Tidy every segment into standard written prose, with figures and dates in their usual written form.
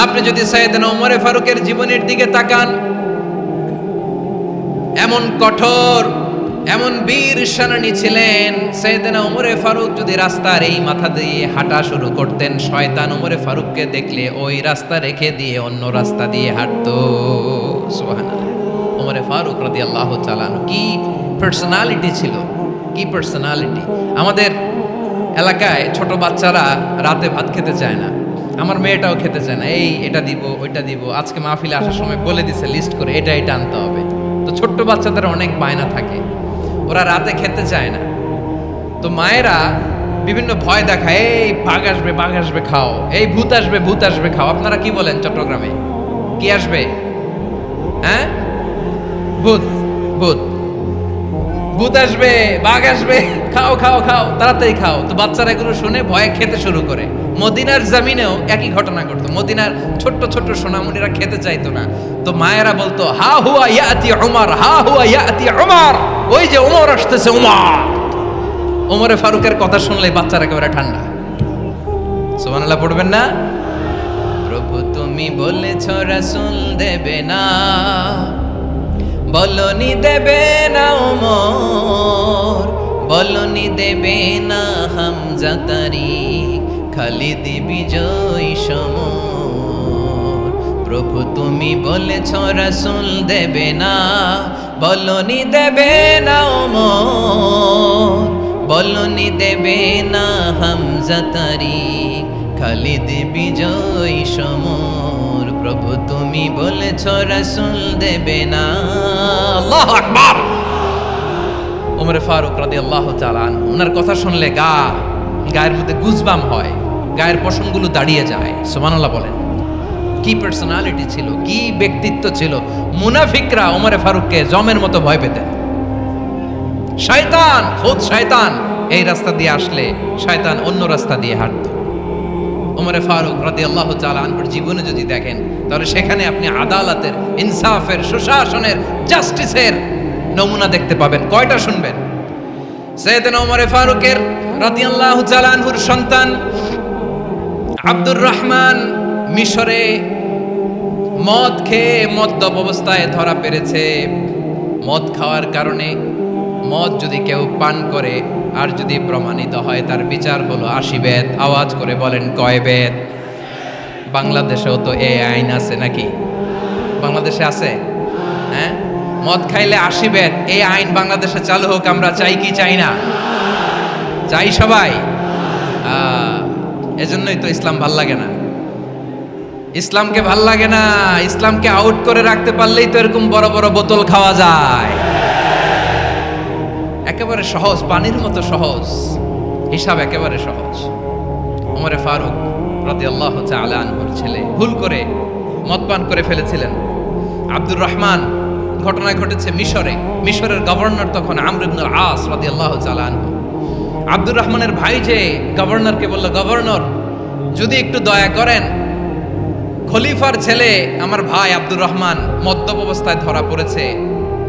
আপনি যদি সাইয়েদনা ওমরে ফারুকের জীবনের দিকে তাকান, এমন কঠোর, এমন বীর সেনানী ছিলেন। সাইয়েদনা ওমরে ফারুক যদি রাস্তার এই মাথা দিয়ে হাঁটা শুরু করতেন, শয়তান ওমরে ফারুককে দেখলে ওই রাস্তা রেখে দিয়ে অন্য রাস্তা দিয়ে হাঁটতো। সুবহানাল্লাহ। ওমরে ফারুক রাদিয়াল্লাহু তাআলা আনহু কি পার্সোনালিটি ছিল, কি পার্সোনালিটি। আমাদের এলাকায় ছোট বাচ্চারা রাতে ভাত খেতে চায় না, আমার মেয়েটাও খেতে চায় না। এই এটা দিব, ওইটা দিব, আজকে মাহফিলে আসার সময় বলে দিছে লিস্ট করে এটা এটা আনতে হবে। তো ছোট্ট বাচ্চাদের অনেক বায়না থাকে, ওরা রাতে খেতে চায় না। তো মায়েরা বিভিন্ন ভয় দেখায়, এই বাঘ আসবে, বাঘ আসবে খাও, এই ভূত আসবে, ভূত আসবে খাও। আপনারা কি বলেন চট্টগ্রামে? কি আসবে? হ্যাঁ, ভূত, ভূত, ভূত আসবে, বাঘ আসবে, খাও খাও খাও, তাড়াতাড়ি খাও। তো বাচ্চারা এগুলো শুনে ভয়ে খেতে শুরু করে। মদিনার জমিনেও একই ঘটনা ঘটতো। মদিনার ছোট্ট ছোট্ট সোনামণিরা খেতে চাইতো না। তো মায়েরা বলতো, হা হুয়া ইয়াতি উমর, হা হুয়া ইয়াতি উমর, ওই যে উমর আসতেছে, উমর। ওমরে ফারুকের কথা শুনলে বাচ্চারা একেবারে ঠান্ডা। সুবহানাল্লাহ পড়বেন না? প্রভু তুমি বলেছ রাসূল দেবে না, বলনি দেবে না ওমর, বলনি দেবে না হামজা তারিক, খালিদ বিজয় সমর। প্রভু তুমি বলেছ রাসূল দেবে না, বলনি দেবে না ওমর, বলনি দেবে না হামজা তারিক, খালিদ বিজয় সমর। প্রভু তুমি বলেছ রাসূল দেবে না। আল্লাহু আকবার। ওমর ফারুক রাদিয়াল্লাহু তাআলা আনহু, ওনার কথা শুনলে গায়ের মধ্যে গুজবাম হয়, গায়ের পশমগুলো দাঁড়িয়ে যায়। সুবহানাল্লাহ বলেন। কি পার্সোনালিটি ছিল, কি ব্যক্তিত্ব ছিল। মুনাফিকরা ওমর ফারুককে জমের মতো ভয় পেতেন। শয়তান, খুদ শয়তান এই রাস্তা দিয়ে আসলে শয়তান অন্য রাস্তা দিয়ে হাঁটতো। ওমর ফারুক রাদিয়াল্লাহু তাআলা আনহুর জীবনে যদি দেখেন, তাহলে সেখানে আপনি আদালতের, ইনসাফের, সুশাসনের, জাস্টিসের নমুনা দেখতে পাবেন। কয়টা শুনবেন? সাইয়েদনা ওমর ফারুকের রাদিয়াল্লাহু তাআলা আনহুর সন্তান আব্দুর রহমান মিশরে মদ খেয়ে মদ্যপ অবস্থায় ধরা পড়েছে। মদ খাওয়ার কারণে, মদ যদি কেউ পান করে আর যদি প্রমাণিত হয়, তার বিচার হলো 80 বেত। আওয়াজ করে বলেন কয় বেত? বাংলাদেশেও তো এই আইন আছে নাকি? বাংলাদেশে আছে? হ্যাঁ, মদ খাইলে 80 বেত। এই আইন বাংলাদেশে চালু হোক, আমরা চাই কি চাই না? চাই সবাই। এজন্যই তো ইসলাম ভাল লাগে না। ইসলামকে ভাল লাগে না। ইসলামকে আউট করে রাখতে পারলেই তো এরকম বড় বড় বোতল খাওয়া যায়। একেবারে সহজ, পানির মতো সহজ, হিসাব একেবারে সহজ। ওমর ফারুক রাদিয়াল্লাহু তাআলা আনহুর ছেলে ভুল করে মদ পান করে ফেলেছিলেন। আব্দুর রহমান, ঘটনা ঘটেছে মিশরে। মিশরের গভর্নর তখন আমর ইবনে আস রাদিয়াল্লাহু তাআলা আনহু। আব্দুর রহমানের ভাই যে গভর্নরকে বলল, গভর্নর যদি একটু দয়া করেন, খলিফার ছেলে আমার ভাই আব্দুর রহমান মদ্যপ অবস্থায় ধরা পড়েছে,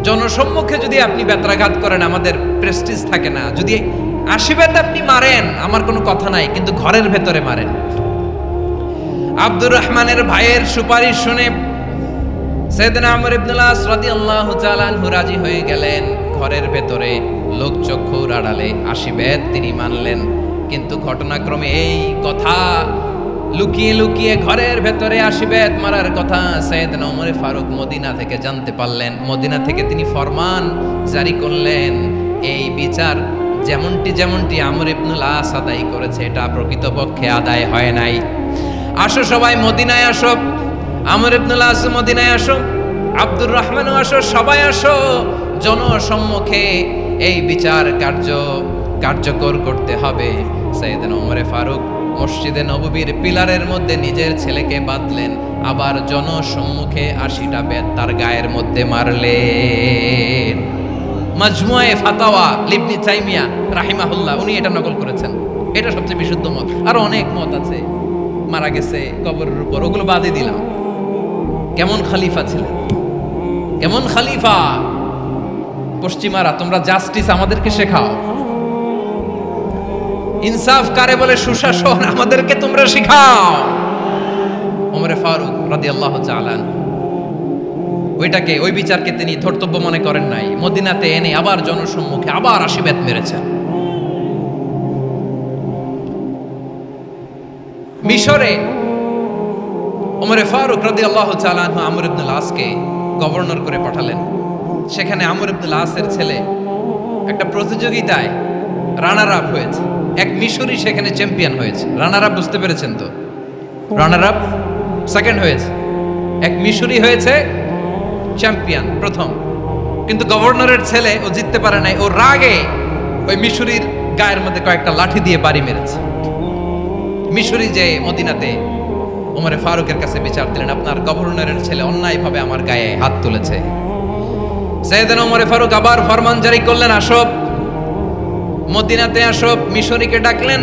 জনসম্মুখে যদি আপনি বেত্রাঘাত করেন আমাদের প্রেস্টিজ থাকে না, যদি 80 বেত আপনি মারেন আমার কোনো কথা নাই, কিন্তু ঘরের ভেতরে মারেন। আব্দুর রহমানের ভাইয়ের সুপারিশ শুনে সাইয়েদনা আমর ইবনে আস রাদিয়াল্লাহু তাআলা আনহু রাজি হয়ে গেলেন। ঘরের ভেতরে লোকচক্ষুর আড়ালে 80 বেত তিনি মানলেন। কিন্তু ঘটনাক্রমে এই কথা লুকিয়ে লুকিয়ে ঘরের ভেতরে 80 বেত মারার কথা সাইয়েদনা ওমর ফারুক মদিনা থেকে জানতে পারলেন। মদিনা থেকে তিনি ফরমান জারি করলেন, এই বিচার যেমনটি আমর ইবনে আস আদায় করেছে, এটা প্রকৃতপক্ষে আদায় হয় নাই। আসো সবাই মদিনায় আসো, আমর ইবনে আস মদিনায় আসো, আব্দুর রহমানও আসো, সবাই আসো, জনসম্মুখে এই বিচার কার্যকর করতে হবে। সাইয়েদনা ওমর ফারুক মসজিদে নববীর পিলারের মধ্যে নিজের ছেলেকে বাঁধলেন, আবার জনসম্মুখে 80টা বেত তার গায়ের মধ্যে মারলেন। মাজমুয়ে ফাতাওয়া ইবনে তাইমিয়া রাহিমাহুল্লাহ উনি এটা নকল করেছেন। এটা সবচেয়ে বিশুদ্ধ মত। আরো অনেক মত আছে, মারা গেছে কবরের উপর, ওগুলো বাদই দিলাম। কেমন খলিফা ছিলেন, কেমন খলিফা! পশ্চিমারা তোমরা জাস্টিস আমাদেরকে শেখাও, ইনসাফ কারে বলে সুশাসন আমাদেরকে তোমরা শিখাও। ওমরে ফারুক রাদিয়াল্লাহু তাআলা ওই বিচারকে তিনি ধর্তব্য মনে করেন নাই। মদিনাতে এনে আবার জনসম্মুখে আবার 80 বেত মেরেছেন। মিশরে ওমরে ফারুক রাদিয়াল্লাহু তাআলা আমর ইবনে আল-আসকে গভর্নর করে পাঠালেন। সেখানে আমর ইবনে আল-আসের ছেলে একটা প্রতিযোগিতায় রানার আপ হয়েছে। এক মিশরি সেখানে চ্যাম্পিয়ন হয়েছে। রানার আপ বুঝতে পেরেছেন তো? রানার আপ সেকেন্ড হয়েছে, এক মিশরি হয়েছে চ্যাম্পিয়ন প্রথম। কিন্তু গভর্নরের ছেলে ও জিততে পারে নাই। ও রাগে ওই মিশরির গায়ের মধ্যে কয়েকটা লাঠি দিয়ে বাড়ি মেরেছে। মিশরি যে মদিনাতে ওমরে ফারুকের কাছে বিচার দিলেন, আপনার গভর্নরের ছেলে অন্যায়ভাবে আমার গায়ে হাত তুলেছে। সাইয়েদনা ওমরে ফারুক আবার ফরমান জারি করলেন, আসো মদিনাতে আসো। মিশরীকে ডাকলেন।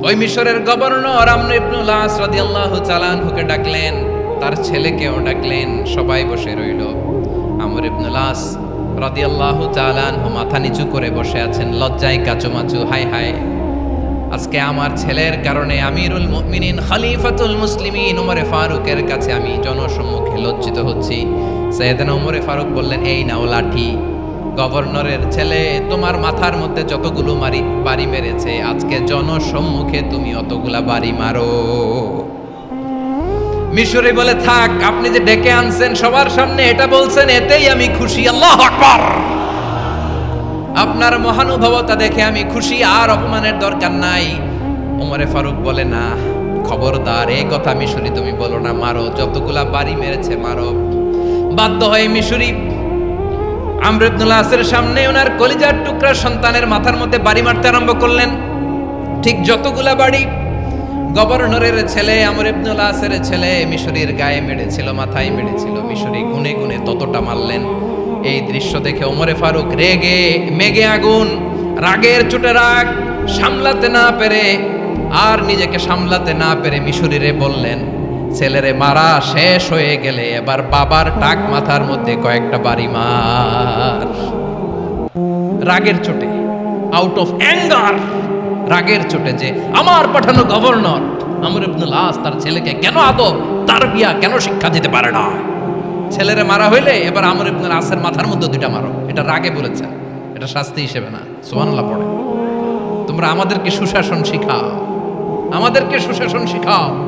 ওই মিশরের গভর্নর আমর ইবনে আল-আস রাদিয়াল্লাহু তাআলা আনহুকে ডাকলেন, তার ছেলেকেও ডাকলেন। সবাই বসে রইল। আমর ইবনে আল-আস রাদিয়াল্লাহু তাআলা আনহু মাথা নিচু করে বসে আছেন, লজ্জায় কাচুমাচু। হায় হায়, আজকে আমার ছেলের কারণে আমিরুল মুমিনিন খলিফাতুল মুসলিমিন ওমরে ফারুকের কাছে আমি জনসম্মুখে লজ্জিত হচ্ছি। সাইয়েদনা ওমরে ফারুক বললেন, এই নাও লাঠি। গভর্নরের ছেলে তোমার মাথার মধ্যে যতগুলো বাড়ি মেরেছে, আজকে জনসম্মুখে তুমি অতগুলা বাড়ি মারো। মিশরি বলে, থাক, আপনি যে ডেকে আনছেন সবার সামনে এটা বলছেন, এতেই আমি খুশি। আল্লাহু আকবার। আপনার মহানুভবতা দেখে আমি খুশি, আর অপমানের দরকার নাই। ওমরে ফারুক বলে, না, খবরদার, এই কথা মিশরি তুমি বলো না, মারো, যতগুলা বাড়ি মেরেছে মারো। বাধ্য হয়ে মিশরি আমর ইবনে আল-আসের সামনে ওনার কলিজার টুকরা সন্তানের মাথার মধ্যে বাড়ি মারতে আরম্ভ করলেন। ঠিক যতগুলা বাড়ি গভর্নরের ছেলে আমর ইবনে আল-আসের ছেলে মিশরির গায়ে মেরেছিল, মাথায় মেরেছিল, মিশরি গুনে গুনে ততটা মারলেন। এই দৃশ্য দেখে ওমরে ফারুক রেগে মেগে আগুন, রাগের চোটে রাগ সামলাতে না পেরে আর নিজেকে সামলাতে না পেরে মিশরিরে বললেন, ছেলেরে মারা শেষ হয়ে গেলে এবার বাবার টাক মাথার মধ্যে কয়েকটা বাড়ি মার। রাগের চোটে, আউট অফ অ্যাঙ্গার, রাগের চোটে যে আমার পাঠানো গভর্নর আমর ইবনে আল-আস তার ছেলেকে কেন আদব তারবিয়া কেন শিক্ষা দিতে পারে না। ছেলেরে মারা হইলে এবার আমর ইবনে আল-আসের মাথার মধ্যে দুইটা মারো। এটা রাগে বলেছেন, এটা শাস্তি হিসেবে না। সুবহানাল্লাহ পড়ে। তোমরা আমাদেরকে সুশাসন শিখাও, আমাদেরকে সুশাসন শিখাও।